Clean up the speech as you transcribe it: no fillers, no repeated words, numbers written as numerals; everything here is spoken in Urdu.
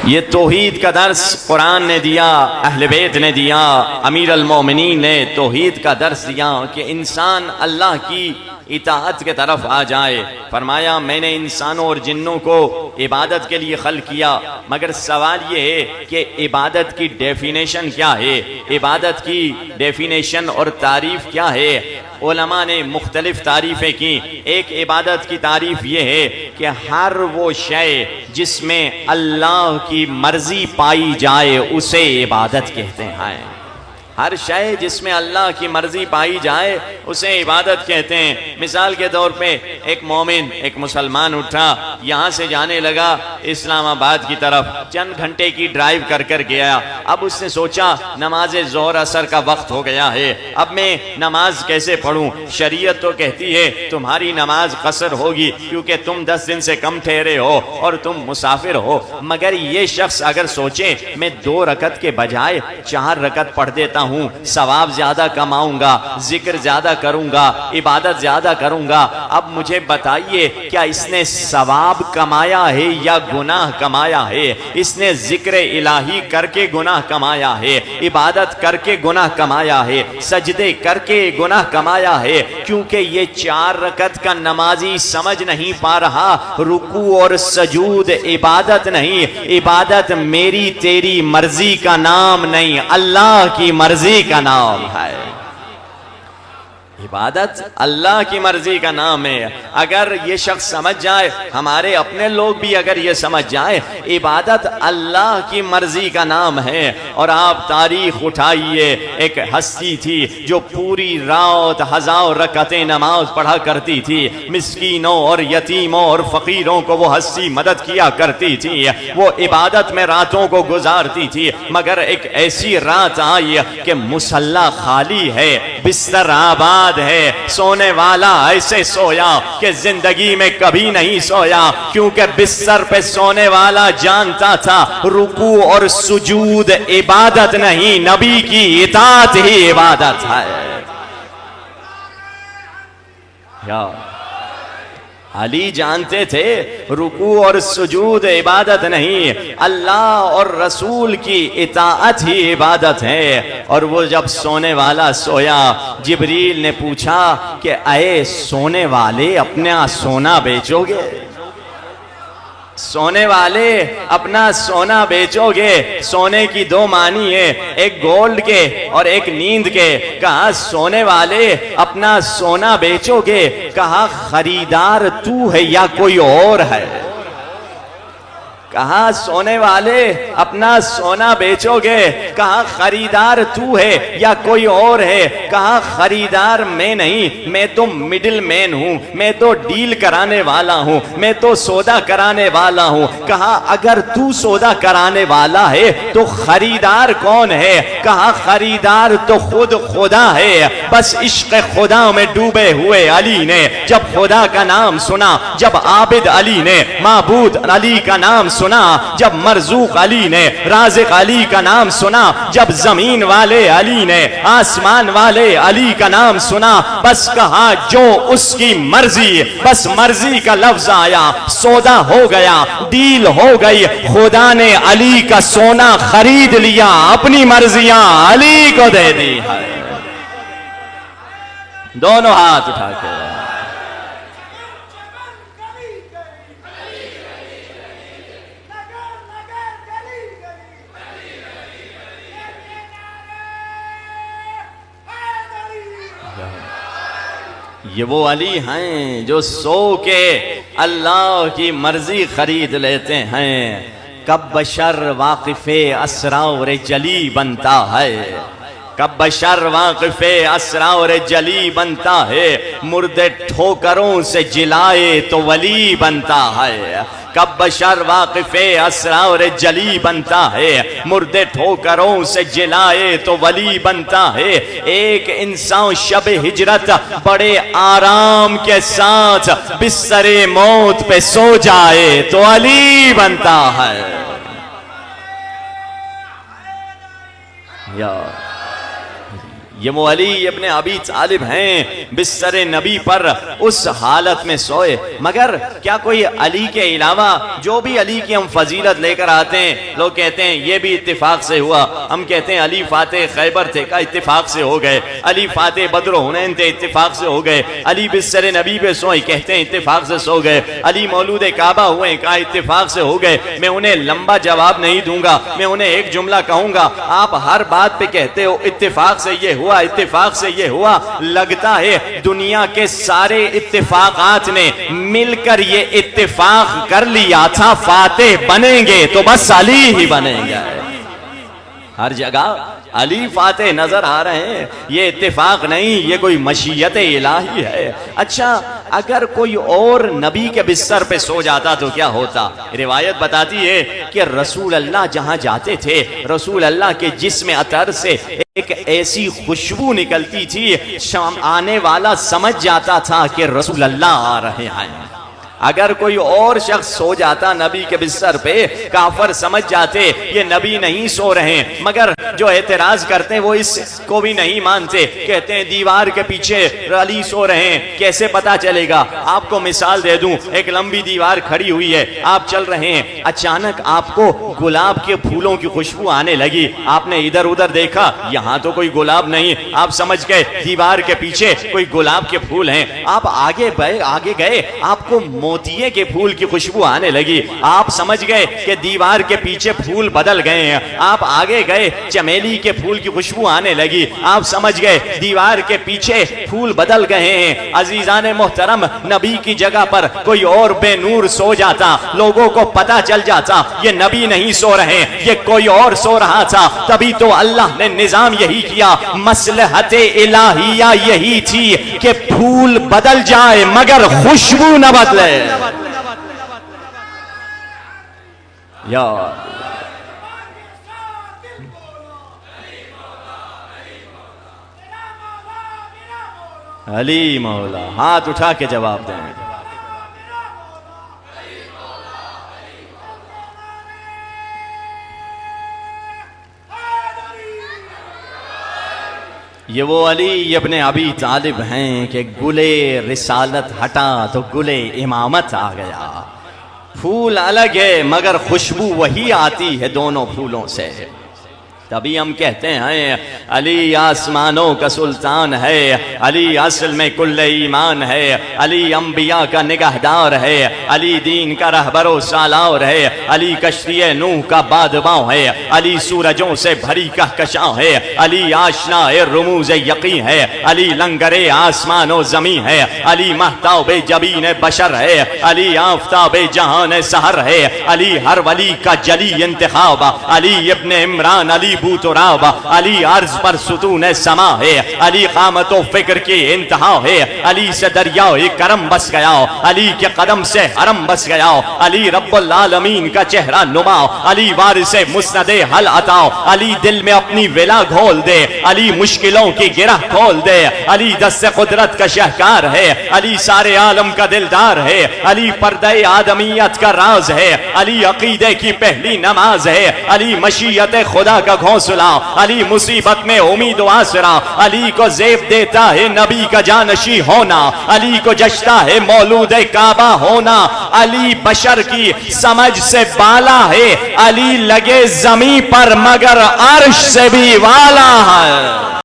یہ توحید کا درس قرآن نے دیا، اہل بیت نے دیا، امیر المومنین نے توحید کا درس دیا کہ انسان اللہ کی اطاعت کے طرف آ جائے۔ فرمایا میں نے انسانوں اور جنوں کو عبادت کے لیے خلق کیا، مگر سوال یہ ہے کہ عبادت کی ڈیفینیشن کیا ہے، عبادت کی ڈیفینیشن اور تعریف کیا ہے۔ علماء نے مختلف تعریفیں کی۔ ایک عبادت کی تعریف یہ ہے کہ ہر وہ شے جس میں اللہ کی مرضی پائی جائے اسے عبادت کہتے ہیں۔ ہر شے جس میں اللہ کی مرضی پائی جائے اسے عبادت کہتے ہیں۔ مثال کے طور پہ ایک مومن، ایک مسلمان اٹھا، یہاں سے جانے لگا اسلام آباد کی طرف، چند گھنٹے کی ڈرائیو کر گیا۔ اب اس نے سوچا نماز ظہر عصر کا وقت ہو گیا ہے، اب میں نماز کیسے پڑھوں؟ شریعت تو کہتی ہے تمہاری نماز قصر ہوگی کیونکہ تم 10 دن سے کم ٹھہرے ہو اور تم مسافر ہو۔ مگر یہ شخص اگر سوچے میں 2 رکعت کے بجائے 4 رکعت پڑھ دیتا ہوں، ثواب زیادہ کماؤں گا، ذکر زیادہ کروں گا، عبادت زیادہ کروں گا، اب مجھے بتائیے کیا اس نے ثواب کمایا ہے یا گناہ کمایا ہے؟ اس نے ذکر الہی کر کے گناہ کمایا ہے، عبادت کر کے گناہ کمایا ہے، سجدے کر کے گناہ کمایا ہے، کیونکہ یہ 4 رکعت کا نمازی سمجھ نہیں پا رہا رکوع اور سجود عبادت نہیں، عبادت میری تیری مرضی کا نام نہیں، اللہ کی مرضی کا نام ہے۔ عبادت اللہ کی مرضی کا نام ہے۔ اگر یہ شخص سمجھ جائے، ہمارے اپنے لوگ بھی اگر یہ سمجھ جائے عبادت اللہ کی مرضی کا نام ہے۔ اور آپ تاریخ اٹھائیے، ایک ہستی تھی جو پوری رات 1000 رکعتیں نماز پڑھا کرتی تھی، مسکینوں اور یتیموں اور فقیروں کو وہ ہستی مدد کیا کرتی تھی، وہ عبادت میں راتوں کو گزارتی تھی۔ مگر ایک ایسی رات آئی کہ مصلی خالی ہے، بستر آباد ہے، سونے والا ایسے سویا کہ زندگی میں کبھی نہیں سویا، کیونکہ بستر پہ سونے والا جانتا تھا رکوع اور سجود عبادت نہیں، نبی کی اطاعت ہی عبادت ہے۔ علی جانتے تھے رکوع اور سجود عبادت نہیں، اللہ اور رسول کی اطاعت ہی عبادت ہے۔ اور وہ جب سونے والا سویا، جبریل نے پوچھا کہ اے سونے والے اپنا سونا بیچو گے؟ سونے والے اپنا سونا بیچو گے؟ سونے کی 2 معنی ہے، ایک گولڈ کے اور ایک نیند کے۔ کہا سونے والے اپنا سونا بیچو گے؟ کہا خریدار تو ہے یا کوئی اور ہے؟ کہا سونے والے اپنا سونا بیچو گے؟ کہا خریدار تو ہے یا کوئی اور ہے؟ کہا خریدار میں نہیں، میں تو مڈل مین ہوں، میں تو ڈیل کرانے والا ہوں، میں تو سودا کرانے والا ہوں۔ کہا اگر تو سودا کرانے والا ہے تو خریدار کون ہے؟ کہا خریدار تو خود خدا ہے۔ بس عشق خدا میں ڈوبے ہوئے علی نے جب خدا کا نام سنا، جب عابد علی نے معبود علی کا نام سنا، جب مرزوق علی نے رازق علی کا نام سنا، جب زمین والے علی نے آسمان والے علی کا نام سنا، بس کہا جو اس کی مرضی، بس مرضی کا لفظ آیا، سودا ہو گیا، ڈیل ہو گئی، خدا نے علی کا سونا خرید لیا، اپنی مرضیاں علی کو دے دی ہے۔ دونوں ہاتھ اٹھا کے یہ وہ علی ہیں جو سو کے اللہ کی مرضی خرید لیتے ہیں۔ کب بشر واقف اسرار جلی بنتا ہے، کب بشر واقف اسرار جلی بنتا ہے، مردے ٹھوکروں سے جلائے تو ولی بنتا ہے۔ کب بشر واقف اسرار جلی بنتا ہے، مردے ٹھوکروں سے جلائے تو ولی بنتا ہے۔ ایک انسان شب ہجرت بڑے آرام کے ساتھ بستر موت پہ سو جائے تو علی بنتا ہے۔ یہ وہ علی ابن ابی طالب ہیں، بستر نبی پر اس حالت میں سوئے۔ مگر کیا کوئی علی کے علاوہ جو بھی علی کی ہم فضیلت لے کر آتے ہیں، لوگ کہتے ہیں یہ بھی اتفاق سے ہوا، ہم کہتے ہیں علی فاتح خیبر تھے، کا اتفاق سے ہو گئے، علی فاتح بدر و حنین تھے، اتفاق سے ہو گئے، علی بستر نبی پہ سوئے، کہتے ہیں اتفاق سے سو گئے، علی مولود کعبہ ہوئے، کا اتفاق سے ہو گئے۔ میں انہیں لمبا جواب نہیں دوں گا، میں انہیں ایک جملہ کہوں گا، آپ ہر بات پہ کہتے ہو اتفاق سے یہ ہوا، اتفاق سے یہ ہوا، لگتا ہے دنیا کے سارے اتفاقات نے مل کر یہ اتفاق کر لیا تھا فاتح بنیں گے تو بس علی ہی بنیں گے۔ ہر جگہ علی فاتح نظر آ رہے ہیں، یہ اتفاق نہیں، یہ کوئی مشیت الہی ہے۔ اچھا اگر کوئی اور نبی کے بستر پہ سو جاتا تو کیا ہوتا؟ روایت بتاتی ہے کہ رسول اللہ جہاں جاتے تھے، رسول اللہ کے جسم عطر سے ایک ایسی خوشبو نکلتی تھی، آنے والا سمجھ جاتا تھا کہ رسول اللہ آ رہے ہیں۔ اگر کوئی اور شخص سو جاتا نبی کے بستر پہ، کافر سمجھ جاتے یہ نبی نہیں سو رہے ہیں، مگر جو اعتراض کرتے ہیں وہ اس کو بھی نہیں مانتے، کہتے ہیں دیوار کے پیچھے علی سو رہے ہیں، کیسے پتا چلے گا؟ آپ کو مثال دے دوں، ایک لمبی دیوار کھڑی ہوئی ہے، آپ چل رہے ہیں، اچانک آپ کو گلاب کے پھولوں کی خوشبو آنے لگی، آپ نے ادھر ادھر دیکھا، یہاں تو کوئی گلاب نہیں، آپ سمجھ گئے دیوار کے پیچھے کوئی گلاب کے پھول ہیں، آپ آگے گئے، آپ کو موتیے کے پھول کی خوشبو آنے لگی، آپ سمجھ گئے کہ دیوار کے پیچھے پھول بدل گئے ہیں، آپ آگے گئے چمیلی کے پھول کی خوشبو آنے لگی، آپ سمجھ گئے دیوار کے پیچھے پھول بدل گئے ہیں۔ عزیزان محترم، نبی کی جگہ پر کوئی اور بے نور سو جاتا، لوگوں کو پتا چل جاتا یہ نبی نہیں سو رہے، یہ کوئی اور سو رہا تھا، تبھی تو اللہ نے نظام یہی کیا، مصلحت الہیہ یہی تھی کہ پھول بدل جائے مگر خوشبو نہ بدلے۔ یا علی مولا، ہاتھ اٹھا کے جواب دیں۔ یہ وہ علی ابن ابی طالب ہیں کہ گلے رسالت ہٹا تو گلے امامت آ گیا۔ پھول الگ ہے مگر خوشبو وہی آتی ہے دونوں پھولوں سے۔ تبھی ہم کہتے ہیں علی آسمانوں کا سلطان ہے، علی اصل میں کل ایمان ہے، علی انبیاء کا نگہدار ہے، علی دین کا رہبر و سالار ہے، علی کشتی نوح کا بادباں ہے، علی سورجوں سے بھری کہکشاں ہے، علی آشنا رموز یقین ہے، علی لنگر آسمان و زمین ہے، علی مہتاب جبین بشر ہے، علی آفتاب جہان سحر ہے، علی ہر ولی کا جلی انتخاب، علی ابن عمران، علی بوتراب، علی عرض پر ستون سما ہے، علی قامت و فکر کی انتہا ہے، علی سے دریائے کرم بس گیا، علی کے قدم سے حرم بس گیا، علی رب العالمین کا چہرہ نما، علی وارث مسند حل عطا، علی دل میں اپنی ولا گھول دے، علی مشکلوں کی گرہ کھول دے، علی دست قدرت کا شہکار ہے، علی سارے عالم کا دلدار ہے، علی پردہ آدمیت کا راز ہے، علی عقیدے کی پہلی نماز ہے، علی مشیت خدا کا گھونسلا، علی مصیبت میں امید و آسرا، علی کو زیب دیتا ہے نبی کا جانشی ہونا، علی کو جشتا ہے مولود کعبہ ہونا، علی بشر کی سمجھ سے بالا ہے، علی لگے زمین پر مگر عرش سے بھی والا ہے۔